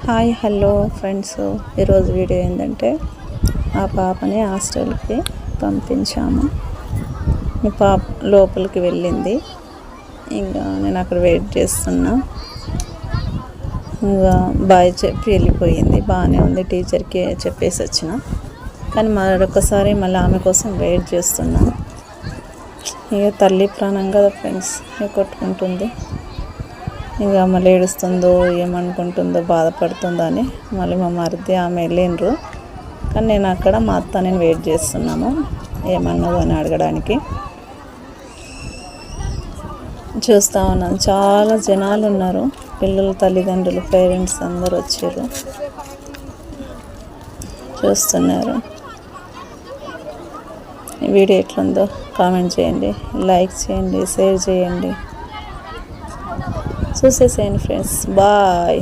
Hi hello friends, ఈరోజు video ఏంటంటే ఆ పాపని హాస్టల్కి పంపించాము. మీ పాప లోపలికి వెళ్ళింది. ఇంకా నేను అక్కడ వెయిట్ చేస్తున్నా. ఇంకా బాయ్ చెప్పి వెళ్ళిపోయింది. బాగానే ఉంది, టీచర్కి చెప్పేసి వచ్చిన. కానీ మరొకసారి మళ్ళీ ఆమె కోసం వెయిట్ చేస్తున్నా. ఇక తల్లి ప్రాణం కదా ఫ్రెండ్స్, కొట్టుకుంటుంది. ఇక మళ్ళీ ఏడుస్తుందో ఏమనుకుంటుందో బాధపడుతుందో అని మళ్ళీ మా మరిది ఆమె వెళ్ళిండ్రు. కానీ నేను అక్కడ మా అత్త నేను వెయిట్ చేస్తున్నాను ఏమన్నదో అని అడగడానికి. చూస్తూ ఉన్నాను, చాలా జనాలు ఉన్నారు. పిల్లలు, తల్లిదండ్రులు, పేరెంట్స్ అందరూ వచ్చారు, చూస్తున్నారు. ఈ వీడియో ఎట్లుందో కామెంట్ చేయండి, లైక్ చేయండి, షేర్ చేయండి, చూసేసేయండి ఫ్రెండ్స్. బాయ్.